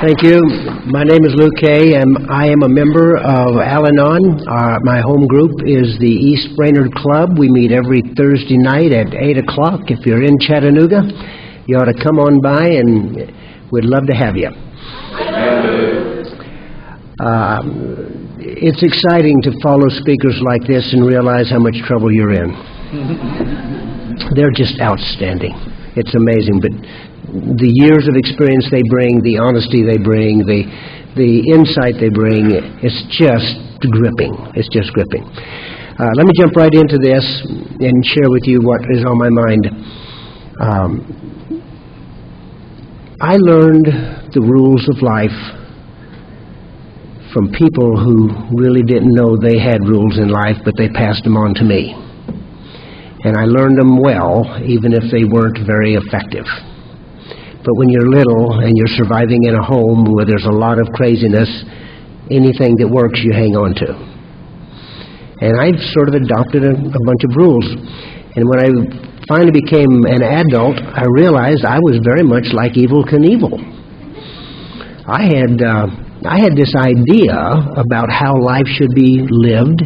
Thank you. My name is Luke Kay, and I am a member of Al-Anon. My home group is the East Brainerd Club. We meet every Thursday night at 8 o'clock. If you're in Chattanooga, you ought to come on by, and we'd love to have you. It's exciting to follow speakers like this and realize how much trouble you're in. They're just outstanding. It's amazing, but the years of experience they bring, the honesty they bring, the insight they bring, it's just gripping. It's just gripping. Let me jump right into this and share with you what is on my mind. I learned the rules of life from people who really didn't know they had rules in life, but they passed them on to me. And I learned them well, even if they weren't very effective. But when you're little and you're surviving in a home where there's a lot of craziness, anything that works you hang on to. And I sort of adopted a bunch of rules. And when I finally became an adult, I realized I was very much like Evel Knievel. I had this idea about how life should be lived,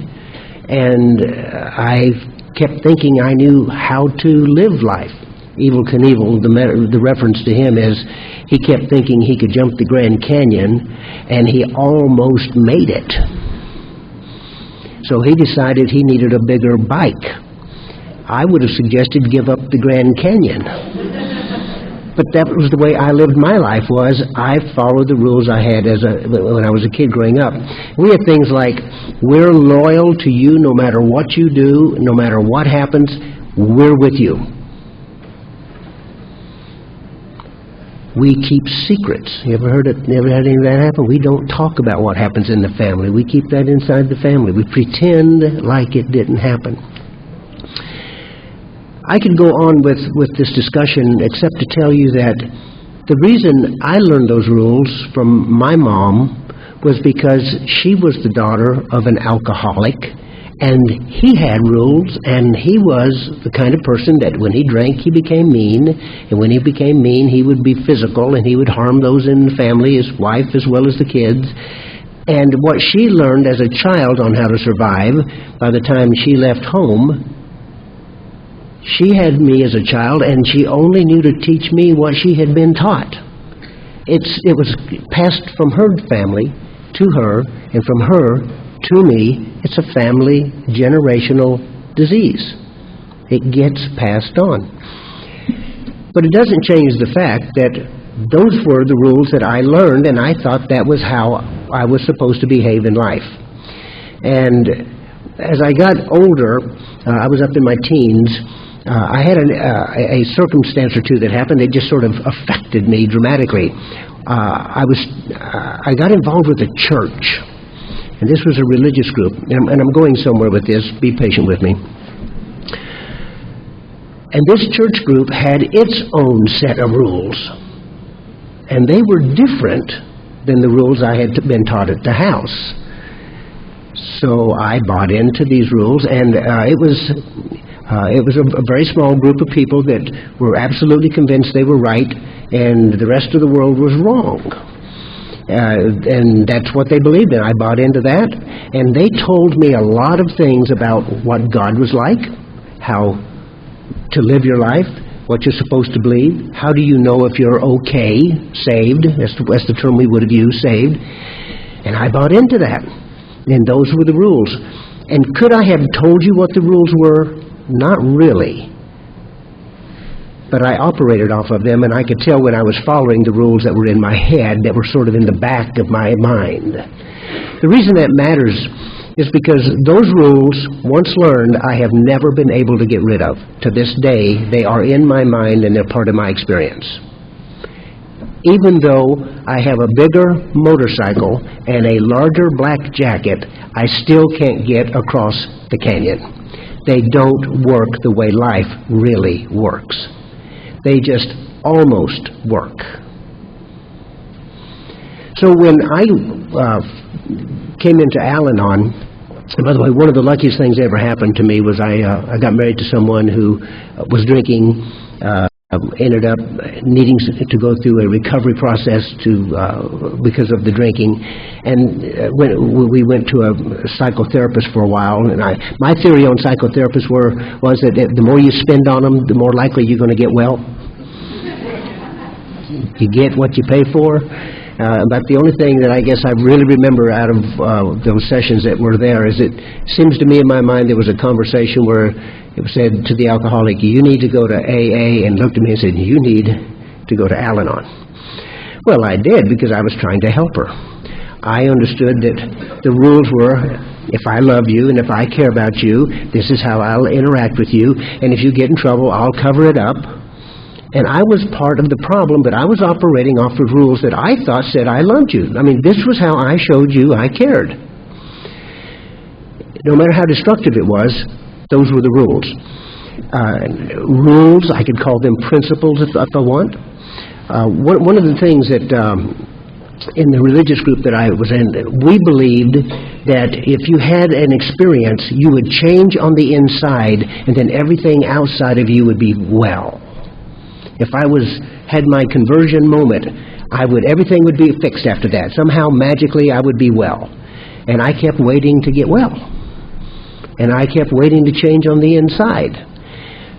and I kept thinking I knew how to live life. Evel Knievel, the reference to him is he kept thinking he could jump the Grand Canyon, and he almost made it. So he decided he needed a bigger bike. I would have suggested give up the Grand Canyon. But that was the way I lived my life, was I followed the rules I had when I was a kid growing up. We had things like, we're loyal to you no matter what you do, no matter what happens, we're with you. We keep secrets. You ever had any of that happen? We don't talk about what happens in the family. We keep that inside the family. We pretend like it didn't happen. I could go on with this discussion except to tell you that the reason I learned those rules from my mom was because she was the daughter of an alcoholic, and he had rules, and he was the kind of person that when he drank, he became mean, and when he became mean, he would be physical, and he would harm those in the family, his wife as well as the kids. And what she learned as a child on how to survive, by the time she left home, she had me as a child, and she only knew to teach me what she had been taught. It was passed from her family to her, and from her to me. It's a family generational disease. It gets passed on. But it doesn't change the fact that those were the rules that I learned, and I thought that was how I was supposed to behave in life. And as I got older, I was up in my teens, I had a circumstance or two that happened that just sort of affected me dramatically. I got involved with a church, and this was a religious group, and I'm going somewhere with this. Be patient with me. And this church group had its own set of rules, and they were different than the rules I had been taught at the house. So I bought into these rules, and it was a very small group of people that were absolutely convinced they were right and the rest of the world was wrong. And that's what they believed in. I bought into that. And they told me a lot of things about what God was like, how to live your life, what you're supposed to believe. How do you know if you're okay, saved? That's the term we would have used, saved. And I bought into that. And those were the rules. And could I have told you what the rules were? Not really. But I operated off of them, and I could tell when I was following the rules that were in my head, that were sort of in the back of my mind. The reason that matters is because those rules, once learned, I have never been able to get rid of. To this day, they are in my mind and they're part of my experience. Even though I have a bigger motorcycle and a larger black jacket, I still can't get across the canyon. They don't work the way life really works. They just almost work. So when I came into Al-Anon, and by the way, one of the luckiest things that ever happened to me was I got married to someone who was drinking ended up needing to go through a recovery process because of the drinking, and we went to a psychotherapist for a while. And my theory on psychotherapists was that the more you spend on them, the more likely you're going to get well. You get what you pay for. But the only thing that I guess I really remember out of those sessions that were there is it seems to me in my mind there was a conversation where it was said to the alcoholic, you need to go to AA, and looked at me and said, you need to go to Al-Anon. Well, I did because I was trying to help her. I understood that the rules were, if I love you and if I care about you, this is how I'll interact with you, and if you get in trouble, I'll cover it up. And I was part of the problem, but I was operating off of rules that I thought said I loved you. I mean, this was how I showed you I cared. No matter how destructive it was, those were the rules. Rules, I could call them principles if I want. One of the things that in the religious group that I was in, we believed that if you had an experience, you would change on the inside, and then everything outside of you would be well. If I had my conversion moment, everything would be fixed after that. Somehow, magically, I would be well. And I kept waiting to get well. And I kept waiting to change on the inside.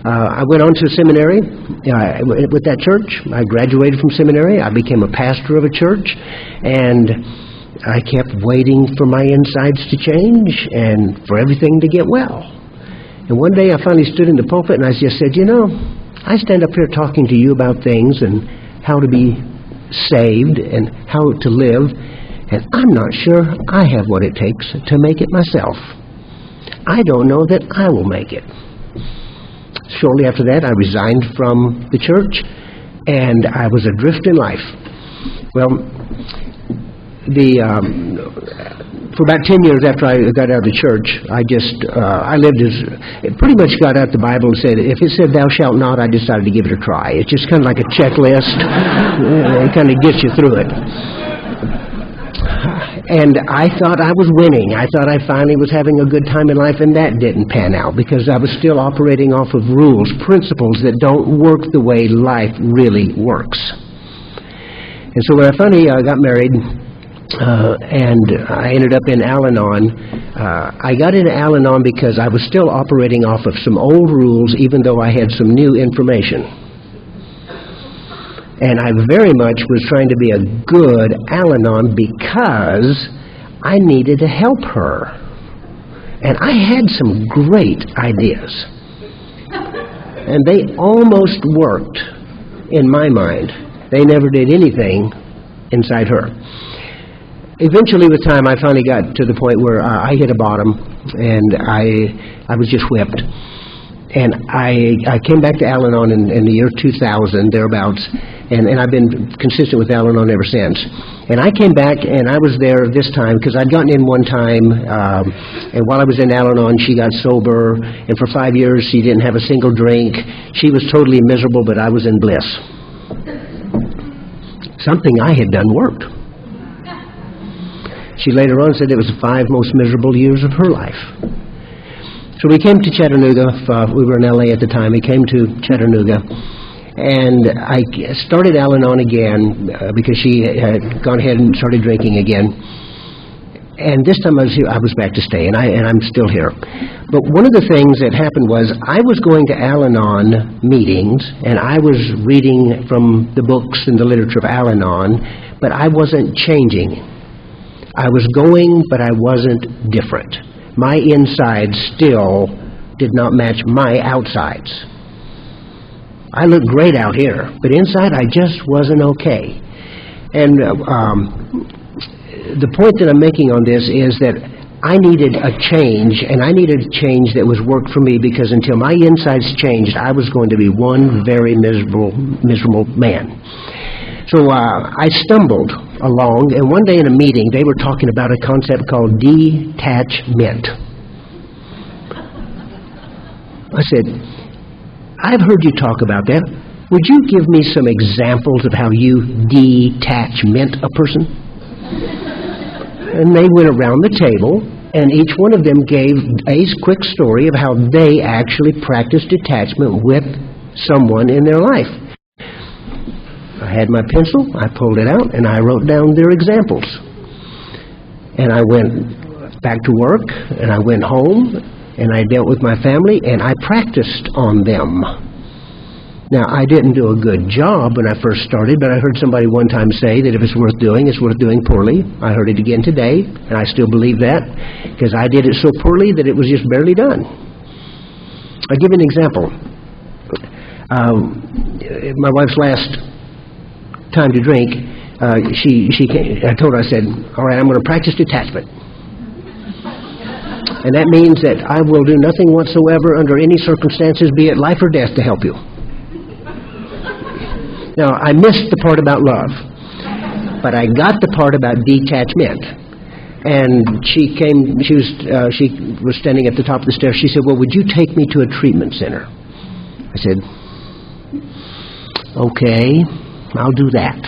I went on to seminary with that church. I graduated from seminary. I became a pastor of a church. And I kept waiting for my insides to change and for everything to get well. And one day I finally stood in the pulpit and I just said, I stand up here talking to you about things and how to be saved and how to live, and I'm not sure I have what it takes to make it myself. I don't know that I will make it. Shortly after that, I resigned from the church, and I was adrift in life. Well, for about 10 years after I got out of the church, I lived pretty much got out the Bible and said, if it said thou shalt not, I decided to give it a try. It's just kind of like a checklist. It kind of gets you through it. And I thought I was winning. I thought I finally was having a good time in life, and that didn't pan out because I was still operating off of rules, principles that don't work the way life really works. And so when I finally got married, and I ended up in Al-Anon. I got into Al-Anon because I was still operating off of some old rules, even though I had some new information. And I very much was trying to be a good Al-Anon because I needed to help her. And I had some great ideas. And they almost worked in my mind. They never did anything inside her. Eventually, with time, I finally got to the point where I hit a bottom, and I was just whipped. And I came back to Al-Anon in the year 2000, thereabouts, and I've been consistent with Al-Anon ever since. And I came back, and I was there this time, because I'd gotten in one time, and while I was in Al-Anon, she got sober, and for 5 years, she didn't have a single drink. She was totally miserable, but I was in bliss. Something I had done worked. She later on said it was the 5 most miserable years of her life. So we came to Chattanooga. We were in L.A. at the time. We came to Chattanooga. And I started Al-Anon again because she had gone ahead and started drinking again. And this time I was back to stay, and I'm still here. But one of the things that happened was I was going to Al-Anon meetings, and I was reading from the books and the literature of Al-Anon, but I wasn't changing. I was going, but I wasn't different. My insides still did not match my outsides. I looked great out here, but inside I just wasn't okay. And the point that I'm making on this is that I needed a change, and I needed a change that was worked for me, because until my insides changed, I was going to be one very miserable man. So I stumbled along, and one day in a meeting, they were talking about a concept called detachment. I said, I've heard you talk about that. Would you give me some examples of how you detachment a person? And they went around the table, and each one of them gave a quick story of how they actually practiced detachment with someone in their life. had my pencil, I pulled it out, and I wrote down their examples. And I went back to work, and I went home, and I dealt with my family, and I practiced on them. Now, I didn't do a good job when I first started, but I heard somebody one time say that if it's worth doing poorly. I heard it again today, and I still believe that, because I did it so poorly that it was just barely done. I'll give you an example. My wife's last time to drink, she came, I told her, I said, all right, I'm going to practice detachment. And that means that I will do nothing whatsoever under any circumstances, be it life or death, to help you. Now, I missed the part about love, but I got the part about detachment. And she was standing at the top of the stairs. She said, well, would you take me to a treatment center? I said, okay, I'll do that.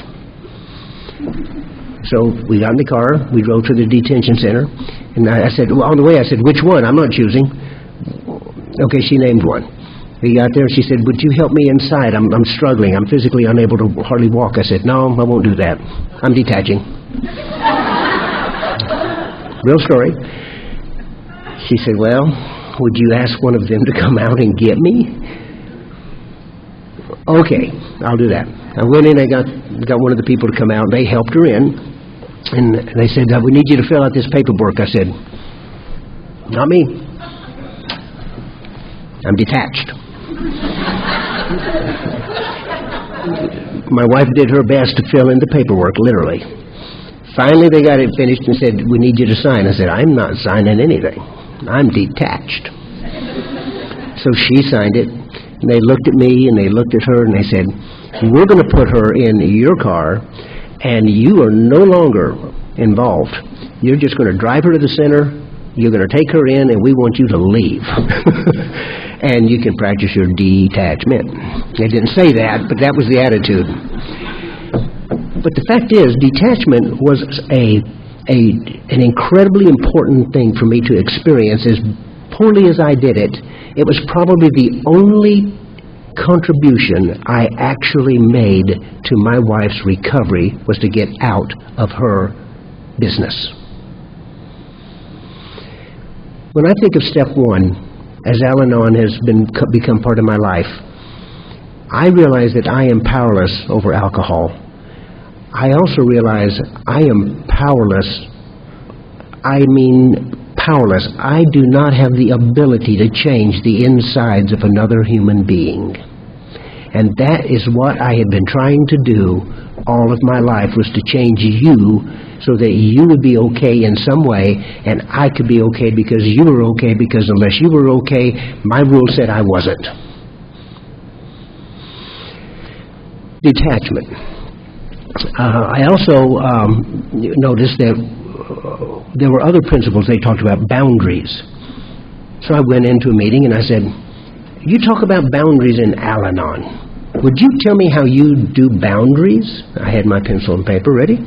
So we got in the car, we drove to the detention center, and I said, well, on the way, I said, which one? I'm not choosing. Okay, she named one. We got there, and she said, would you help me inside? I'm struggling. I'm physically unable to hardly walk. I said, no, I won't do that. I'm detaching. Real story. She said, well, would you ask one of them to come out and get me? Okay, I'll do that. I went in, I got one of the people to come out. They helped her in, and they said, we need you to fill out this paperwork. I said, not me. I'm detached. My wife did her best to fill in the paperwork, literally. Finally, they got it finished and said, we need you to sign. I said, I'm not signing anything. I'm detached. So she signed it, and they looked at me, and they looked at her, and they said, we're going to put her in your car, and you are no longer involved. You're just going to drive her to the center, you're going to take her in, and we want you to leave. And you can practice your detachment. They didn't say that, but that was the attitude. But the fact is, detachment was an incredibly important thing for me to experience. As poorly as I did it, it was probably the only contribution I actually made to my wife's recovery, was to get out of her business. When I think of step one, as Al-Anon has become part of my life, I realize that I am powerless over alcohol. I also realize I am powerless. I mean powerless. I do not have the ability to change the insides of another human being. And that is what I had been trying to do all of my life, was to change you so that you would be okay in some way, and I could be okay because you were okay, because unless you were okay, my rule said I wasn't. Detachment. I also noticed that there were other principles they talked about, boundaries. So I went into a meeting and I said, you talk about boundaries in Al-Anon. Would you tell me how you do boundaries? I had my pencil and paper ready.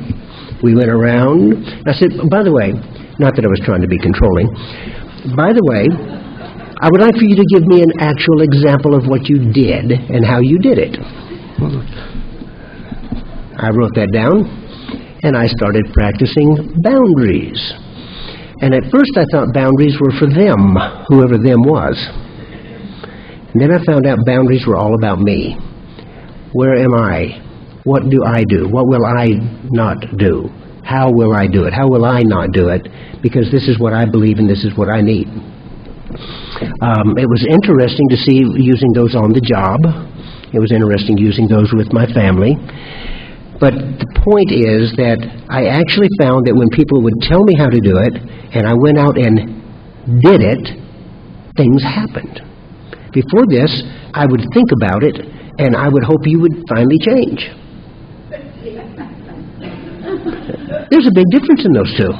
We went around. I said, by the way, not that I was trying to be controlling, by the way, I would like for you to give me an actual example of what you did and how you did it. I wrote that down, and I started practicing boundaries. And at first I thought boundaries were for them, whoever them was. And then I found out boundaries were all about me. Where am I? What do I do? What will I not do? How will I do it? How will I not do it? Because this is what I believe and this is what I need. It was interesting to see using those on the job. It was interesting using those with my family. But the point is that I actually found that when people would tell me how to do it, and I went out and did it, things happened. Before this, I would think about it, and I would hope you would finally change. There's a big difference in those two.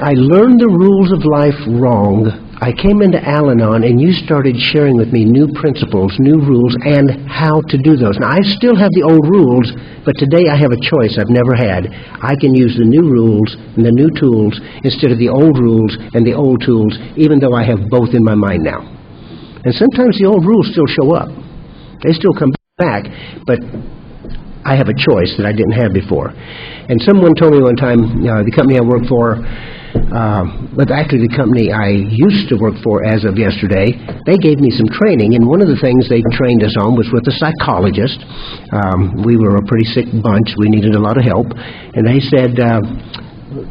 I learned the rules of life wrong. I came into Al-Anon, and you started sharing with me new principles, new rules, and how to do those. Now, I still have the old rules, but today I have a choice I've never had. I can use the new rules and the new tools instead of the old rules and the old tools, even though I have both in my mind now. And sometimes the old rules still show up. They still come back. back, but I have a choice that I didn't have before. And someone told me one time, the company I work for, but actually the company I used to work for as of yesterday, they gave me some training, and one of the things they trained us on was with a psychologist. We were a pretty sick bunch. We needed a lot of help. And they said,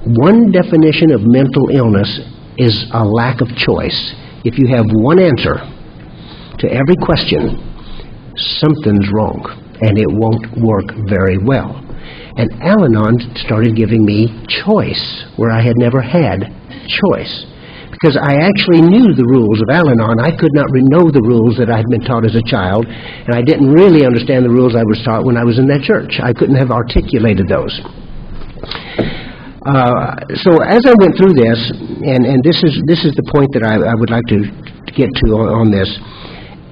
one definition of mental illness is a lack of choice. If you have one answer to every question, something's wrong, and it won't work very well. And Al-Anon started giving me choice, where I had never had choice. Because I actually knew the rules of Al-Anon. I could not know the rules that I had been taught as a child, and I didn't really understand the rules I was taught when I was in that church. I couldn't have articulated those. So as I went through this, and this is the point that I would like to get to on this,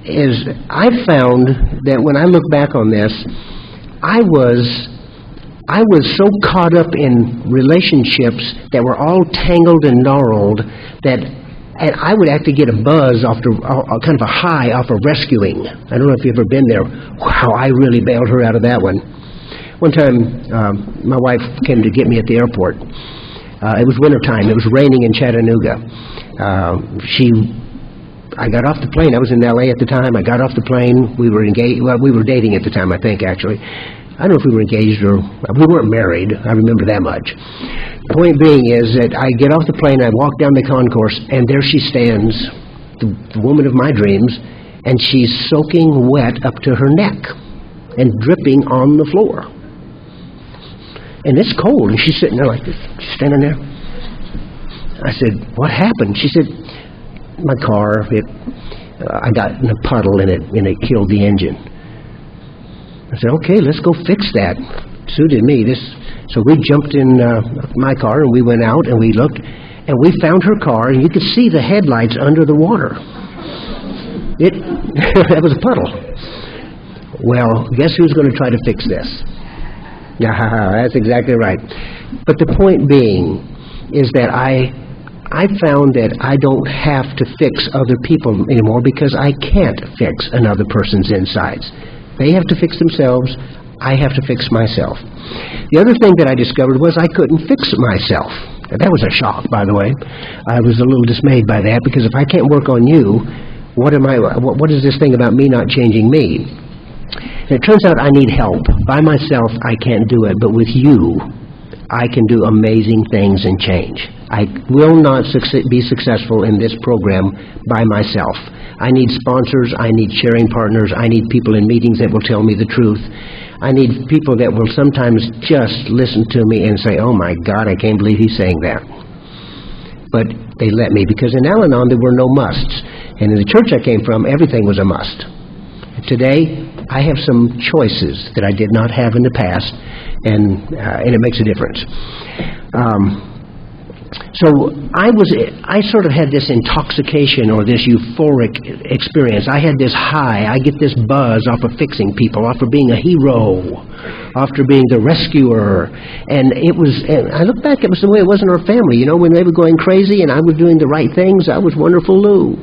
is I found that when I look back on this, I was so caught up in relationships that were all tangled and gnarled that I would actually get a buzz after kind of a high off of rescuing. I don't know if you've ever been there. Wow, I really bailed her out of that one. One time, my wife came to get me at the airport. It was wintertime. It was raining in Chattanooga. I got off the plane. I was in L.A. at the time. I got off the plane. We were engaged. Well, we were dating at the time, I think, actually. I don't know if we were engaged or we weren't married. I remember that much. The point being is that I get off the plane, I walk down the concourse, and there she stands, the woman of my dreams, and she's soaking wet up to her neck and dripping on the floor. And it's cold, and she's sitting there like this. She's standing there. I said, "What happened?" She said, "My car, I got in a puddle and it killed the engine." I said, "Okay, let's go fix that." Suited me. So we jumped in my car and we went out and we looked and we found her car, and you could see the headlights under the water. That was a puddle. Well, guess who's going to try to fix this? Yeah, that's exactly right. But the point being is that I found that I don't have to fix other people anymore because I can't fix another person's insides. They have to fix themselves. I have to fix myself. The other thing that I discovered was I couldn't fix myself. And that was a shock, by the way. I was a little dismayed by that because if I can't work on you, what is this thing about me not changing me? And it turns out I need help. By myself, I can't do it. But with you, I can do amazing things and change. I will not be successful in this program by myself. I need sponsors, I need sharing partners, I need people in meetings that will tell me the truth. I need people that will sometimes just listen to me and say, "Oh my God, I can't believe he's saying that." But they let me, because in Al-Anon there were no musts. And in the church I came from, everything was a must. Today, I have some choices that I did not have in the past, and it makes a difference. So I sort of had this intoxication or this euphoric experience. I had this high. I get this buzz off of fixing people, off of being a hero, after being the rescuer. And I look back, it was the way it was in our family. You know, when they were going crazy and I was doing the right things, I was wonderful Lou.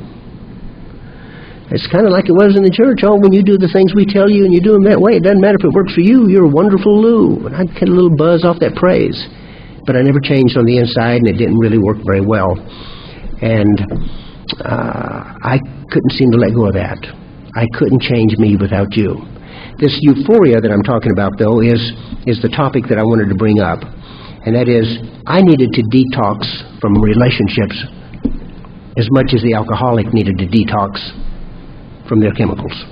It's kind of like it was in the church. Oh, when you do the things we tell you and you do them that way, it doesn't matter if it works for you, you're a wonderful Lou. And I'd get a little buzz off that praise. But I never changed on the inside, and it didn't really work very well. And I couldn't seem to let go of that. I couldn't change me without you. This euphoria that I'm talking about, though, is the topic that I wanted to bring up. And that is, I needed to detox from relationships as much as the alcoholic needed to detox from their chemicals.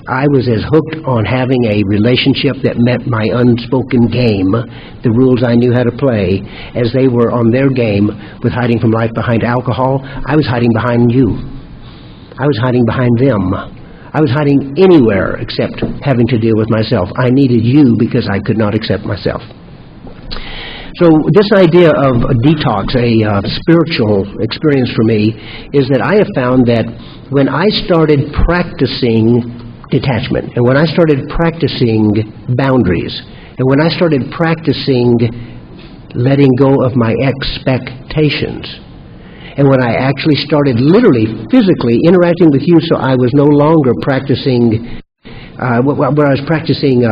I was as hooked on having a relationship that met my unspoken game, the rules I knew how to play, as they were on their game with hiding from life behind alcohol. I was hiding behind you. I was hiding behind them. I was hiding anywhere except having to deal with myself. I needed you because I could not accept myself. So this idea of a detox, a spiritual experience for me, is that I have found that when I started practicing detachment, and when I started practicing boundaries, and when I started practicing letting go of my expectations, And when I actually started literally, physically interacting with you, so I was no longer practicing, where I was practicing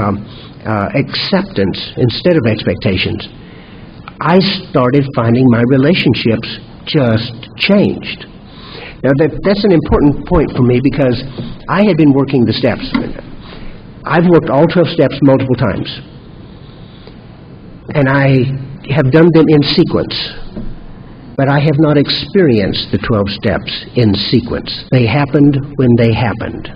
acceptance instead of expectations, I started finding my relationships just changed. Now, that's an important point for me because I had been working the steps. I've worked all 12 steps multiple times. And I have done them in sequence. But I have not experienced the 12 steps in sequence. They happened when they happened.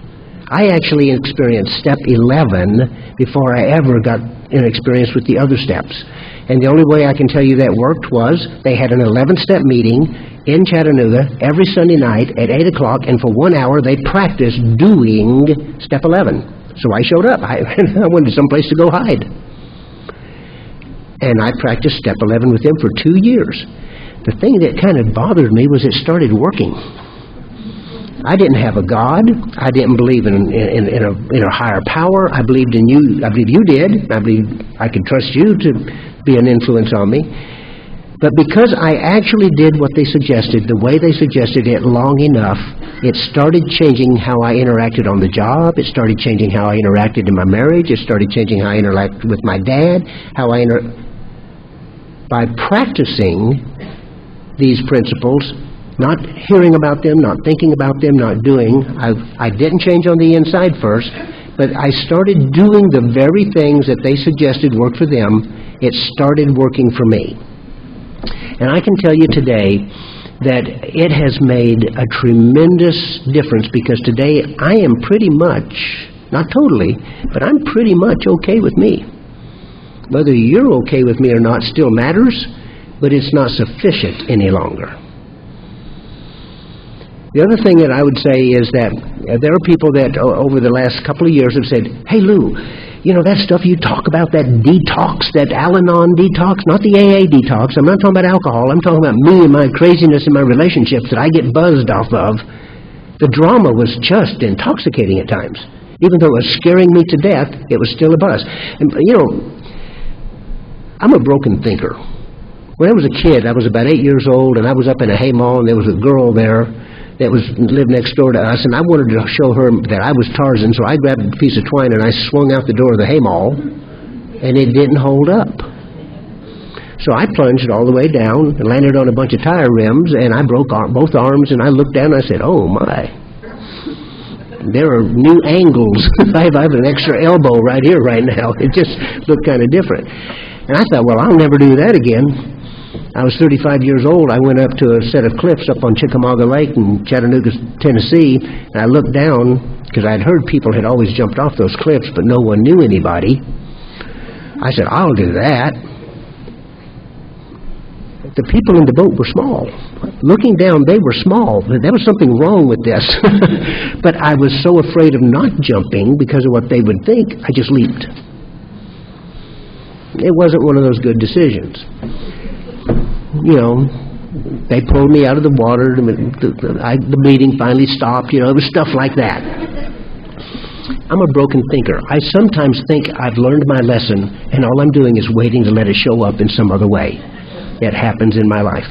I actually experienced step 11 before I ever got an experience with the other steps. And the only way I can tell you that worked was they had an 11-step meeting in Chattanooga every Sunday night at 8 o'clock, and for 1 hour they practiced doing step 11. So I showed up. I wanted someplace to go hide. And I practiced step 11 with them for 2 years. The thing that kind of bothered me was it started working. I didn't have a God. I didn't believe in a higher power. I believed in you. I believe you did. I believe I could trust you to be an influence on me. But because I actually did what they suggested, the way they suggested it long enough, it started changing how I interacted on the job. It started changing how I interacted in my marriage. It started changing how I interacted with my dad. By practicing these principles, not hearing about them, not thinking about them, not doing, I didn't change on the inside first, but I started doing the very things that they suggested worked for them. It started working for me. And I can tell you today that it has made a tremendous difference because today I am pretty much, not totally, but I'm pretty much okay with me. Whether you're okay with me or not still matters, but it's not sufficient any longer. The other thing that I would say is that there are people that over the last couple of years have said, "Hey Lou, you know that stuff you talk about, that detox, that Al-Anon detox, not the AA detox. I'm not talking about alcohol. I'm talking about me and my craziness in my relationships that I get buzzed off of. The drama was just intoxicating at times. Even though it was scaring me to death, it was still a buzz." And, you know, I'm a broken thinker. When I was a kid, I was about 8 years old, and I was up in a hay mall, and there was a girl there that lived next door to us, and I wanted to show her that I was Tarzan, so I grabbed a piece of twine and I swung out the door of the hay mall, and it didn't hold up. So I plunged all the way down and landed on a bunch of tire rims, and I broke both arms, and I looked down and I said, "Oh my, there are new angles." I have an extra elbow right here right now. It just looked kind of different. And I thought, well, I'll never do that again. I was 35 years old. I went up to a set of cliffs up on Chickamauga Lake in Chattanooga, Tennessee, and I looked down because I'd heard people had always jumped off those cliffs, but no one knew anybody. I said, "I'll do that." The people in the boat were small. Looking down, they were small. There was something wrong with this. But I was so afraid of not jumping because of what they would think, I just leaped. It wasn't one of those good decisions. You know, they pulled me out of the water. The bleeding finally stopped. You know, it was stuff like that. I'm a broken thinker. I sometimes think I've learned my lesson, and all I'm doing is waiting to let it show up in some other way. It happens in my life.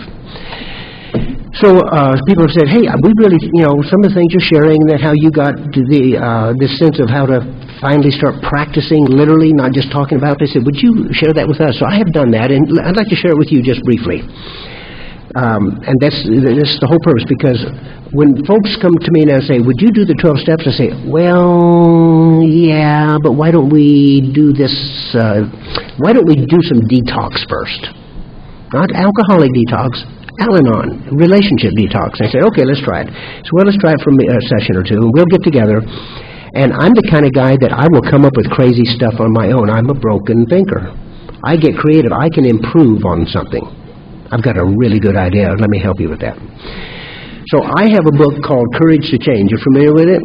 So people have said, "Hey, we really, you know, some of the things you're sharing, that how you got to this sense of how to finally start practicing literally, not just talking about it." I said, "Would you share that with us?" So I have done that, and I'd like to share it with you just briefly. And that's the whole purpose, because when folks come to me and say, "Would you do the 12 steps?" I say, "Well, yeah, but why don't we do this, why don't we do some detox first? Not alcoholic detox, Al-Anon, relationship detox." I say, "Okay, let's try it." So, well, let's try it for a session or two, and we'll get together. And I'm the kind of guy that I will come up with crazy stuff on my own. I'm a broken thinker. I get creative. I can improve on something. I've got a really good idea. Let me help you with that. So I have a book called Courage to Change. You're familiar with it?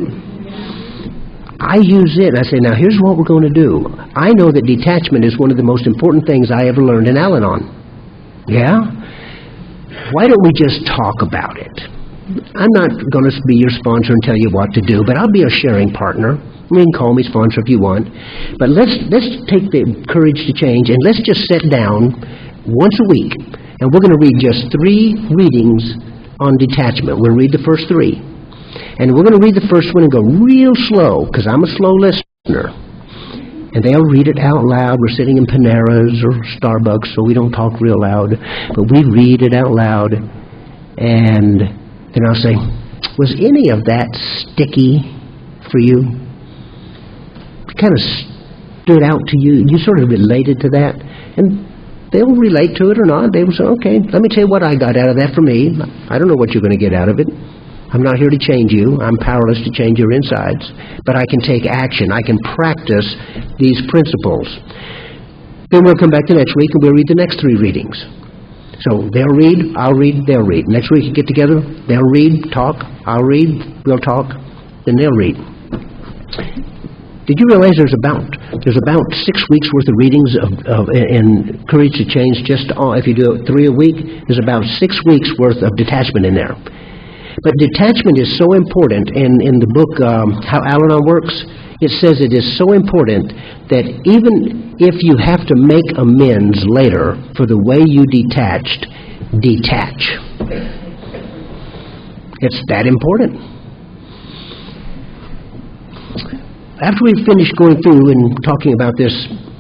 I use it. I say, now here's what we're going to do. I know that detachment is one of the most important things I ever learned in Al-Anon. Yeah? Why don't we just talk about it? I'm not going to be your sponsor and tell you what to do, but I'll be a sharing partner. You can call me sponsor if you want. But let's take the Courage to Change, and let's just sit down once a week, and we're going to read just 3 readings on detachment. We'll read the first 3. And we're going to read the first one and go real slow, because I'm a slow listener. And they'll read it out loud. We're sitting in Panera's or Starbucks, so we don't talk real loud. But we read it out loud. And then I'll say, was any of that sticky for you? It kind of stood out to you. You sort of related to that. And they'll relate to it or not. They will say, okay, let me tell you what I got out of that for me. I don't know what you're going to get out of it. I'm not here to change you. I'm powerless to change your insides. But I can take action. I can practice these principles. Then we'll come back the next week and we'll read the next 3 readings. So they'll read, I'll read, they'll read. Next week you get together, they'll read, talk, I'll read, we'll talk, then they'll read. Did you realize there's about 6 weeks worth of readings in Courage to Change? Just if you do 3 a week, there's about 6 weeks worth of detachment in there. But detachment is so important. In the book How Al-Anon Works, it says it is so important that even if you have to make amends later for the way you detached, detach. It's that important. After we finish going through and talking about this,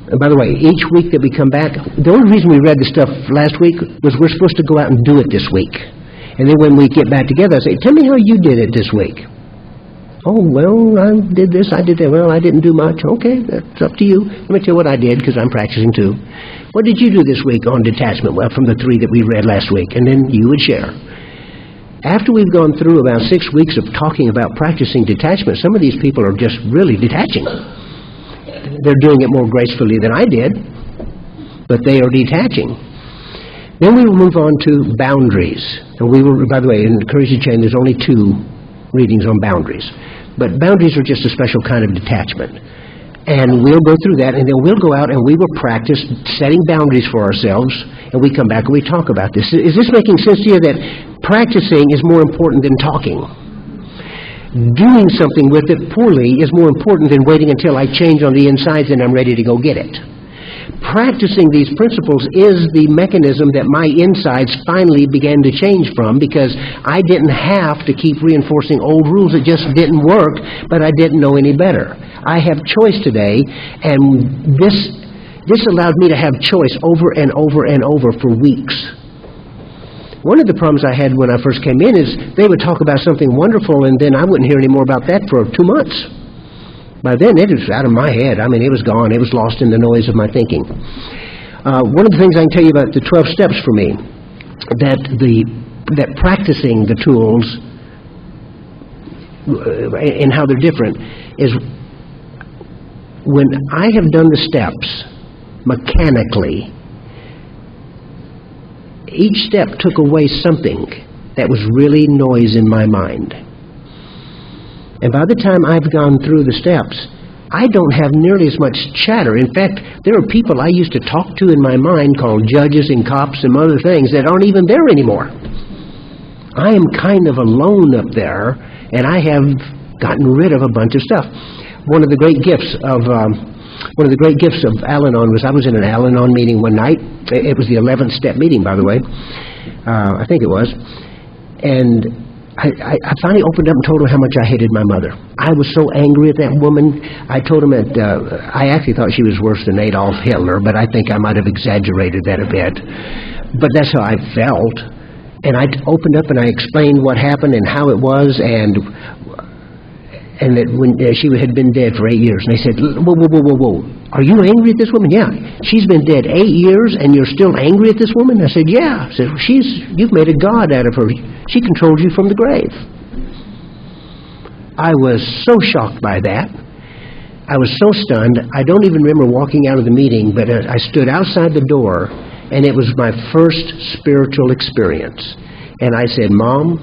and by the way, each week that we come back, the only reason we read the stuff last week was we're supposed to go out and do it this week. And then when we get back together, I say, tell me how you did it this week. Oh, well, I did this, I did that. Well, I didn't do much. Okay, that's up to you. Let me tell you what I did, because I'm practicing too. What did you do this week on detachment? Well, from the 3 that we read last week. And then you would share. After we've gone through about 6 weeks of talking about practicing detachment, some of these people are just really detaching. They're doing it more gracefully than I did, but they are detaching. Then we will move on to boundaries. And we will, by the way, in Courage to Change, there's only 2 readings on boundaries. But boundaries are just a special kind of detachment. And we'll go through that, and then we'll go out and we will practice setting boundaries for ourselves, and we come back and we talk about this. Is this making sense to you, that practicing is more important than talking? Doing something with it poorly is more important than waiting until I change on the insides and I'm ready to go get it. Practicing these principles is the mechanism that my insides finally began to change from, because I didn't have to keep reinforcing old rules. It just didn't work, but I didn't know any better. I have choice today, and this allowed me to have choice over and over and over for weeks. One of the problems I had when I first came in is they would talk about something wonderful, and then I wouldn't hear any more about that for 2 months. By then, it was out of my head. I mean, it was gone. It was lost in the noise of my thinking. One of the things I can tell you about the 12 steps for me, that practicing the tools and how they're different, is when I have done the steps mechanically, each step took away something that was really noise in my mind. And by the time I've gone through the steps, I don't have nearly as much chatter. In fact, there are people I used to talk to in my mind called judges and cops and other things that aren't even there anymore. I am kind of alone up there, and I have gotten rid of a bunch of stuff. One of the great gifts of Al-Anon was I was in an Al-Anon meeting one night. It was the 11th step meeting, by the way. I think it was. And I finally opened up and told her how much I hated my mother. I was so angry at that woman. I told him that I actually thought she was worse than Adolf Hitler, but I think I might have exaggerated that a bit. But that's how I felt. And I opened up and I explained what happened and how it was, and that when she had been dead for 8 years. And they said, whoa. Are you angry at this woman? Yeah. She's been dead 8 years and you're still angry at this woman? I said, yeah. I said, you've made a god out of her. She controls you from the grave. I was so shocked by that. I was so stunned. I don't even remember walking out of the meeting, but I stood outside the door, and it was my first spiritual experience. And I said, Mom,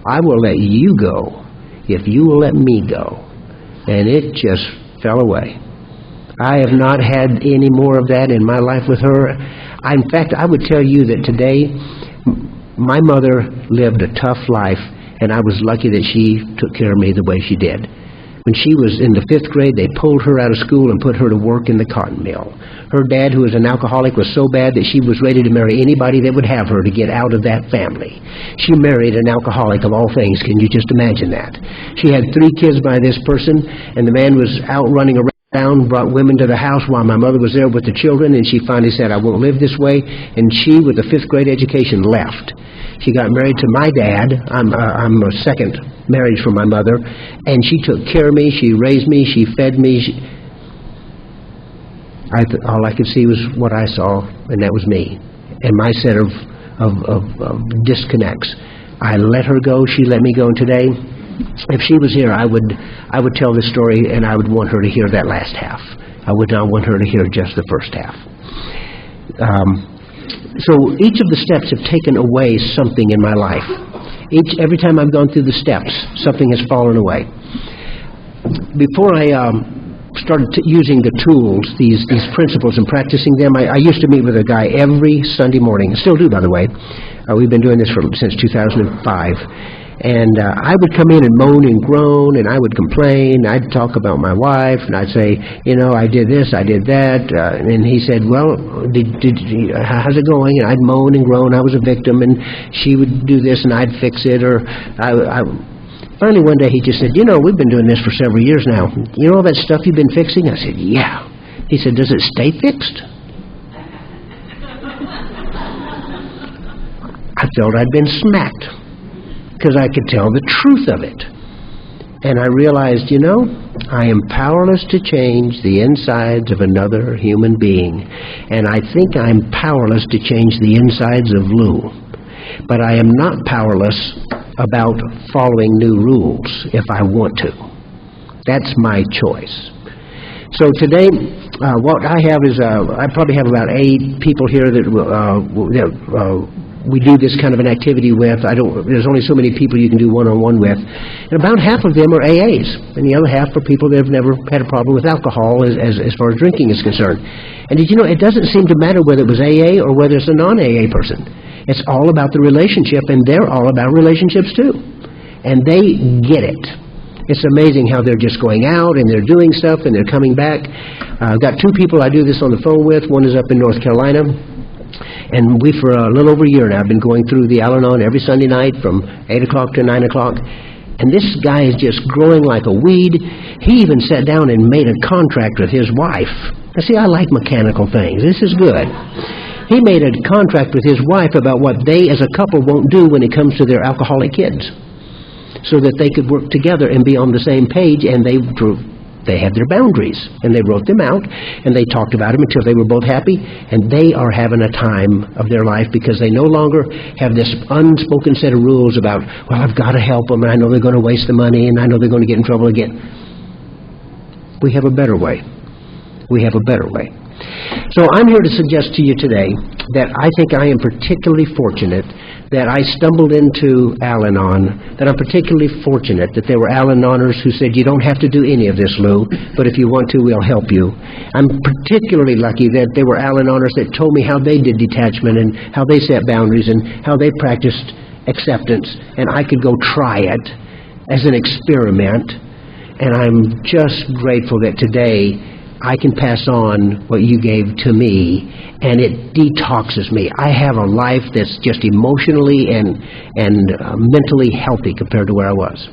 I will let you go if you will let me go. And it just fell away. I have not had any more of that in my life with her. In fact, I would tell you that today, my mother lived a tough life, and I was lucky that she took care of me the way she did. When she was in the 5th grade, they pulled her out of school and put her to work in the cotton mill. Her dad, who was an alcoholic, was so bad that she was ready to marry anybody that would have her to get out of that family. She married an alcoholic of all things. Can you just imagine that? She had 3 kids by this person, and the man was out running around, brought women to the house while my mother was there with the children, and she finally said, I won't live this way, and she, with a 5th grade education, left. She got married to my dad. I'm a second marriage from my mother, and she took care of me, she raised me, she fed me. All I could see was what I saw, and that was me, and my set of disconnects. I let her go, she let me go, and today, if she was here, I would tell this story, and I would want her to hear that last half. I would not want her to hear just the first half. So each of the steps have taken away something in my life. Every time I've gone through the steps, something has fallen away. Before I started using the tools, these principles, and practicing them, I used to meet with a guy every Sunday morning. Still do, by the way. We've been doing this since 2005. And I would come in and moan and groan, and I would complain. I'd talk about my wife, and I'd say, I did this, I did that. And he said, well, how's it going? And I'd moan and groan. I was a victim, and she would do this, and I'd fix it. Or finally, one day, he just said, we've been doing this for several years now. You know all that stuff you've been fixing? I said, yeah. He said, does it stay fixed? I felt I'd been smacked, because I could tell the truth of it. And I realized, I am powerless to change the insides of another human being. And I think I'm powerless to change the insides of Lou. But I am not powerless about following new rules if I want to. That's my choice. So today, what I have is, I probably have about 8 people here that we do this kind of an activity with. There's only so many people you can do one-on-one with. And about half of them are AAs, and the other half are people that have never had a problem with alcohol as far as drinking is concerned. And did you know, it doesn't seem to matter whether it was AA or whether it's a non-AA person. It's all about the relationship, and they're all about relationships too. And they get it. It's amazing how they're just going out, and they're doing stuff, and they're coming back. I've got 2 people I do this on the phone with. One is up in North Carolina. And we, for a little over a year now, have been going through the Al-Anon every Sunday night from 8 o'clock to 9 o'clock. And this guy is just growing like a weed. He even sat down and made a contract with his wife. Now, see, I like mechanical things. This is good. He made a contract with his wife about what they as a couple won't do when it comes to their alcoholic kids, so that they could work together and be on the same page, and they had their boundaries, and they wrote them out, and they talked about them until they were both happy, and they are having a time of their life because they no longer have this unspoken set of rules about, well, I've got to help them, and I know they're going to waste the money, and I know they're going to get in trouble again. We have a better way. We have a better way. So I'm here to suggest to you today that I think I am particularly fortunate that I stumbled into Al-Anon, that I'm particularly fortunate that there were Al-Anoners who said, you don't have to do any of this, Lou, but if you want to, we'll help you. I'm particularly lucky that there were Al-Anoners that told me how they did detachment and how they set boundaries and how they practiced acceptance, and I could go try it as an experiment. And I'm just grateful that today I can pass on what you gave to me, and it detoxes me. I have a life that's just emotionally and mentally healthy compared to where I was.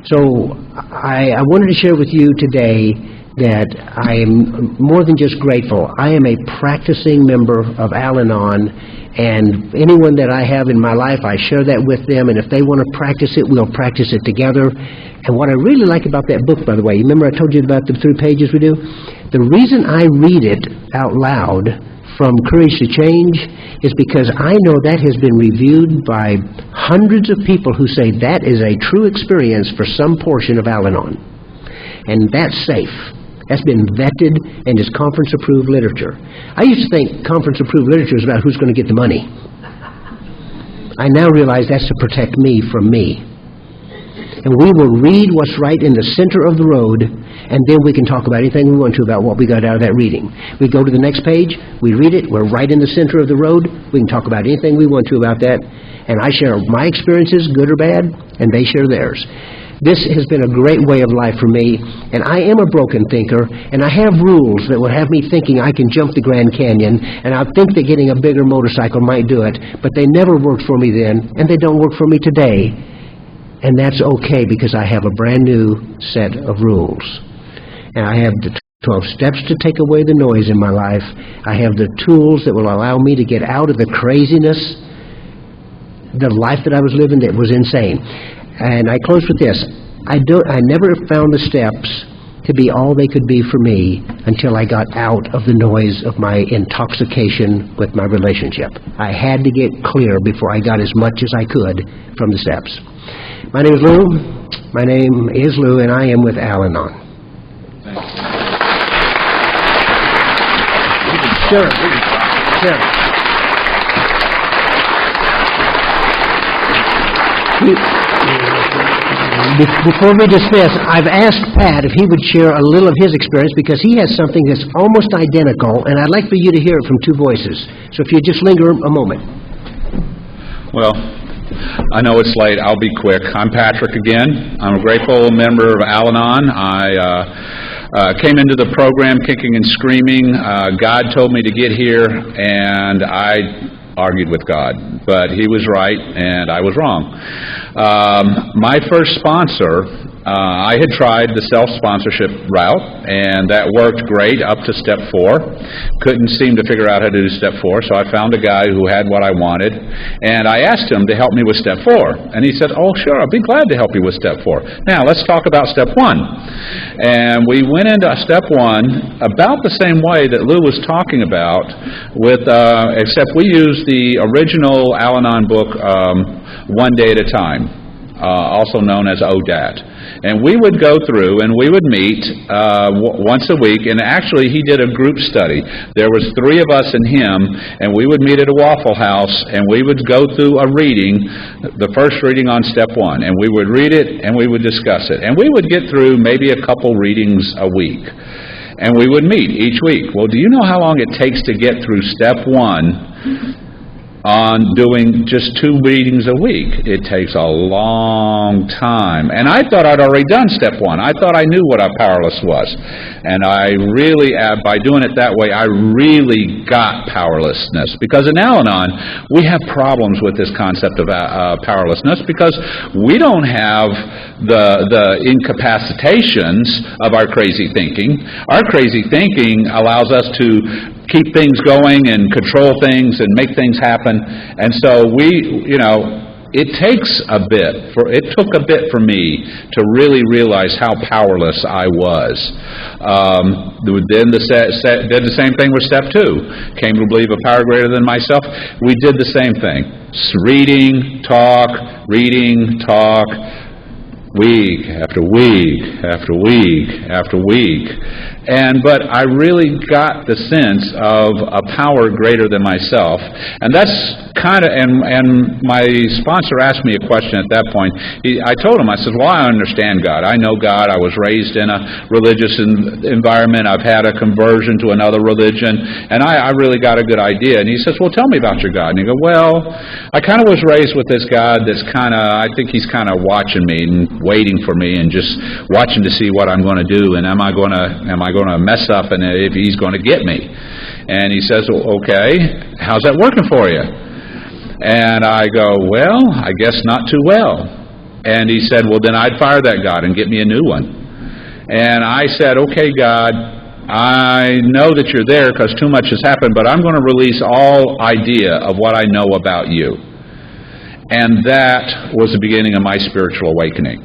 So I wanted to share with you today that I am more than just grateful. I am a practicing member of Al-Anon, and anyone that I have in my life, I share that with them, and if they want to practice it, we'll practice it together. And what I really like about that book, by the way, you remember I told you about the 3 pages we do? The reason I read it out loud from Courage to Change is because I know that has been reviewed by hundreds of people who say that is a true experience for some portion of Al-Anon. And that's safe. That's been vetted and is conference-approved literature. I used to think conference-approved literature is about who's going to get the money. I now realize that's to protect me from me. And we will read what's right in the center of the road, and then we can talk about anything we want to about what we got out of that reading. We go to the next page, we read it, we're right in the center of the road, we can talk about anything we want to about that, and I share my experiences, good or bad, and they share theirs. This has been a great way of life for me, and I am a broken thinker, and I have rules that will have me thinking I can jump the Grand Canyon, and I think that getting a bigger motorcycle might do it, but they never worked for me then, and they don't work for me today. And that's okay, because I have a brand new set of rules. And I have the 12 steps to take away the noise in my life. I have the tools that will allow me to get out of the craziness, the life that I was living that was insane. And I close with this. I never found the steps to be all they could be for me until I got out of the noise of my intoxication with my relationship. I had to get clear before I got as much as I could from the steps. My name is Lou. My name is Lou, and I am with Al-Anon. Sure. Before we dismiss, I've asked Pat if he would share a little of his experience, because he has something that's almost identical, and I'd like for you to hear it from two voices. So if you just linger a moment. Well, I know it's late. I'll be quick. I'm Patrick again. I'm a grateful member of Al-Anon. I came into the program kicking and screaming. God told me to get here, and I argued with God, but he was right and I was wrong. My first sponsor, I had tried the self-sponsorship route, and that worked great up to step 4. Couldn't seem to figure out how to do step 4, so I found a guy who had what I wanted, and I asked him to help me with step 4. And he said, "Oh, sure, I'll be glad to help you with step 4. Now, let's talk about step 1. And we went into step 1 about the same way that Lou was talking about, except we used the original Al-Anon book, One Day at a Time, also known as ODAT. And we would go through and we would meet once a week, and actually he did a group study. There was 3 of us and him, and we would meet at a Waffle House, and we would go through a reading, the first reading on step 1, and we would read it and we would discuss it. And we would get through maybe a couple readings a week. And we would meet each week. Well, do you know how long it takes to get through step 1 on doing just 2 readings a week? It takes a long time. And I thought I'd already done step 1. I thought I knew what a powerless was. And I really, by doing it that way, I really got powerlessness. Because in Al-Anon, we have problems with this concept of powerlessness, because we don't have the incapacitations of our crazy thinking. Our crazy thinking allows us to keep things going and control things and make things happen. And so it took a bit for me to really realize how powerless I was. Then did the same thing with step 2. Came to believe a power greater than myself. We did the same thing. Reading, talk, week after week after week after week. But I really got the sense of a power greater than myself. And that's kind of, and my sponsor asked me a question at that point. I told him, I said, well, I understand God. I know God. I was raised in a religious environment. I've had a conversion to another religion, and I really got a good idea. And he says, well, tell me about your God. And you go, well, I kind of was raised with this God that's I think he's kind of watching me and waiting for me and just watching to see what I'm going to do, and am I going to mess up, and if he's going to get me. And he says, well, okay, how's that working for you? And I go, well, I guess not too well. And he said, well, then I'd fire that God and get me a new one. And I said, okay, God, I know that you're there because too much has happened, but I'm going to release all idea of what I know about you. And that was the beginning of my spiritual awakening.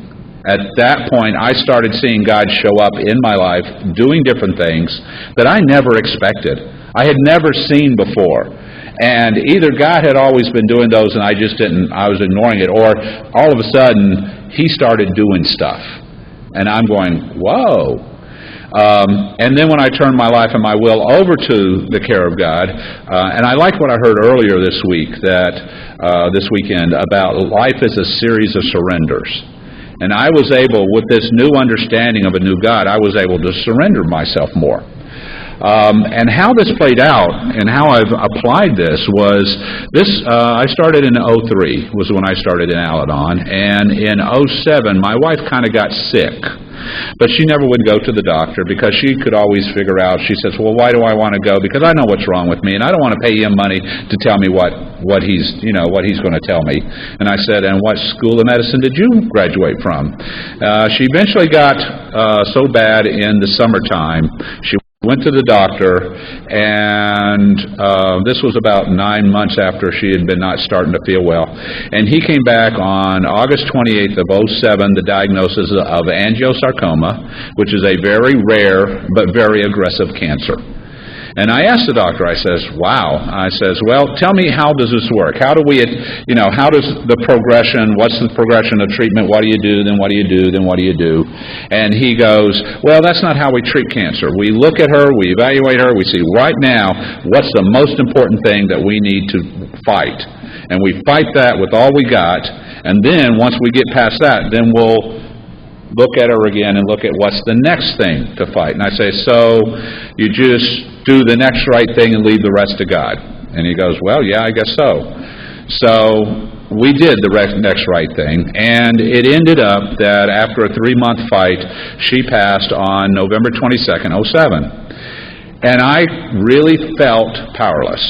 At that point, I started seeing God show up in my life, doing different things that I never expected. I had never seen before. And either God had always been doing those and I was ignoring it, or all of a sudden, he started doing stuff. And I'm going, whoa. And then when I turned my life and my will over to the care of God, and I like what I heard earlier this weekend, about life is a series of surrenders. And I was able, with this new understanding of a new God, I was able to surrender myself more. And how this played out and how I've applied this was this, I started in '03 was when I started in Al-Anon, and in '07 my wife kind of got sick. But she never would go to the doctor because she could always figure out, she says, well, why do I want to go? Because I know what's wrong with me, and I don't want to pay him money to tell me what he's going to tell me. And I said, and what school of medicine did you graduate from? She eventually got so bad in the summertime, she went to the doctor, and this was about 9 months after she had been not starting to feel well. And he came back on August 28th of '07, the diagnosis of angiosarcoma, which is a very rare but very aggressive cancer. And I asked the doctor, I says, wow. I says, well, tell me, how does this work? How do we, how does the progression, what's the progression of treatment? What do you do? Then what do you do? Then what do you do? And he goes, well, that's not how we treat cancer. We look at her, we evaluate her, we see right now what's the most important thing that we need to fight. And we fight that with all we got, and then once we get past that, then we'll look at her again and look at what's the next thing to fight. And I say, so you just do the next right thing and leave the rest to God? And he goes, well, yeah, I guess so. So we did the next right thing, and it ended up that after a 3-month fight, she passed on November 22nd, '07. And I really felt powerless.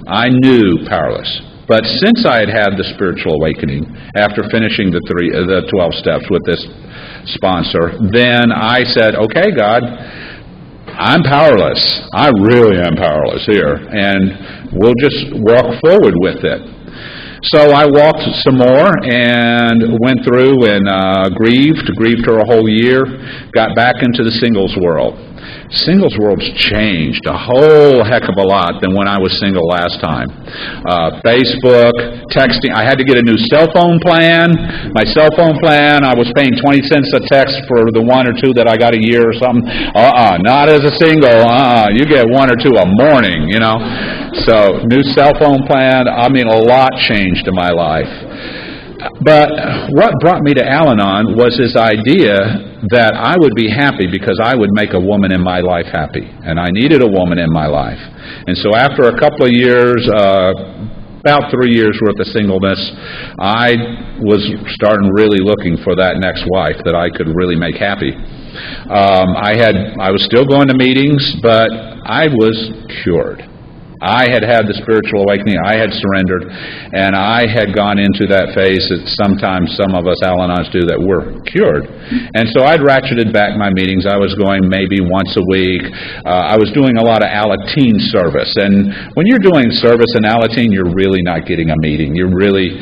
I knew powerless. But since I had had the spiritual awakening, after finishing the 12 steps with this sponsor, then I said, okay, God, I'm powerless. I really am powerless here, and we'll just walk forward with it. So I walked some more and went through and grieved her a whole year, got back into the singles world. Singles world's changed a whole heck of a lot than when I was single last time. Facebook, texting. I had to get a new cell phone plan. My cell phone plan, I was paying 20 cents a text for the 1 or 2 that I got a year or something. Not as a single. You get 1 or 2 a morning, So, new cell phone plan. I mean, a lot changed in my life. But what brought me to Al-Anon was this idea that I would be happy because I would make a woman in my life happy. And I needed a woman in my life. And so after a couple of years, about 3 years worth of singleness, I was starting really looking for that next wife that I could really make happy. I was still going to meetings, but I was cured. I had had the spiritual awakening, I had surrendered, and I had gone into that phase that sometimes some of us Al-Anons do, that we're cured. And so I'd ratcheted back my meetings. I was going maybe once a week. I was doing a lot of Alateen service. And when you're doing service in Alateen, you're really not getting a meeting. You're really,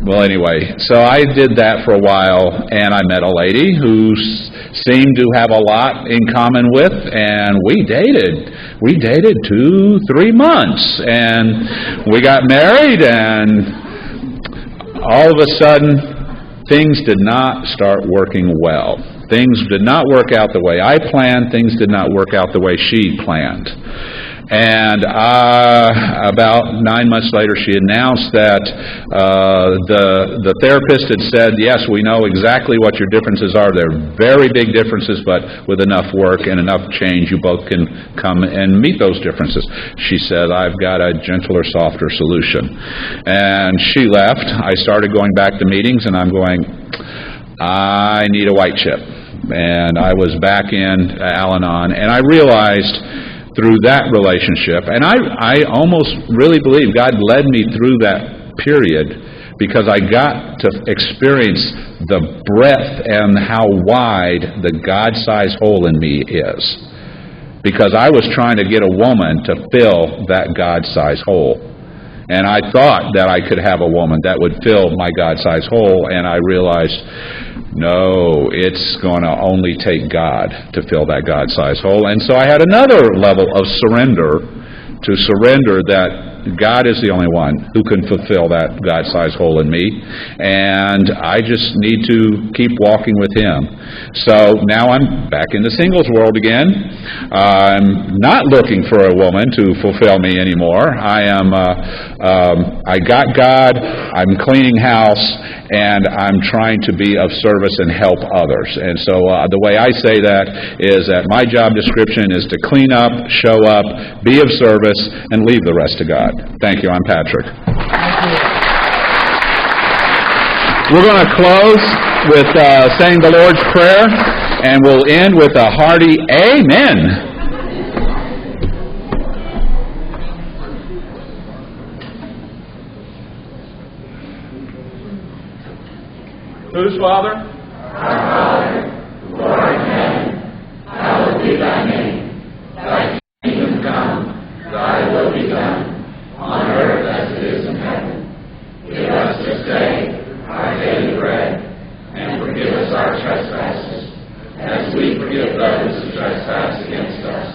well, anyway. So I did that for a while, and I met a lady who seemed to have a lot in common with, and we dated. We dated 2-3 months, and we got married, and all of a sudden, things did not start working well. Things did not work out the way I planned. Things did not work out the way she planned. And about 9 months later, she announced that the therapist had said, yes, we know exactly what your differences are. They're very big differences, but with enough work and enough change, you both can come and meet those differences. She said, I've got a gentler, softer solution. And she left. I started going back to meetings, and I'm going, I need a white chip. And I was back in Al-Anon, and I realized through that relationship, and I almost really believe God led me through that period because I got to experience the breadth and how wide the God-sized hole in me is. Because I was trying to get a woman to fill that God-sized hole. And I thought that I could have a woman that would fill my God-sized hole, and I realized, no, it's going to only take God to fill that God-sized hole. And so I had another level of surrender, to surrender that God is the only one who can fulfill that God-sized hole in me, and I just need to keep walking with Him. So now I'm back in the singles world again. I'm not looking for a woman to fulfill me anymore. I got God, I'm cleaning house, and I'm trying to be of service and help others. And so the way I say that is that my job description is to clean up, show up, be of service, and leave the rest to God. Thank you. I'm Patrick. We're going to close with saying the Lord's Prayer, and we'll end with a hearty Amen. Whose Father? Our Father, who art in heaven, hallowed be thy name. Thy kingdom come, thy will be done, on earth as it is in heaven. Give us this day our daily bread, and forgive us our trespasses, as we forgive those who trespass against us.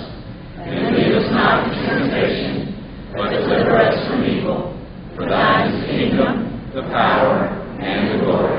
And lead us not into temptation, but deliver us from evil. For thine is the kingdom, the power, and the glory,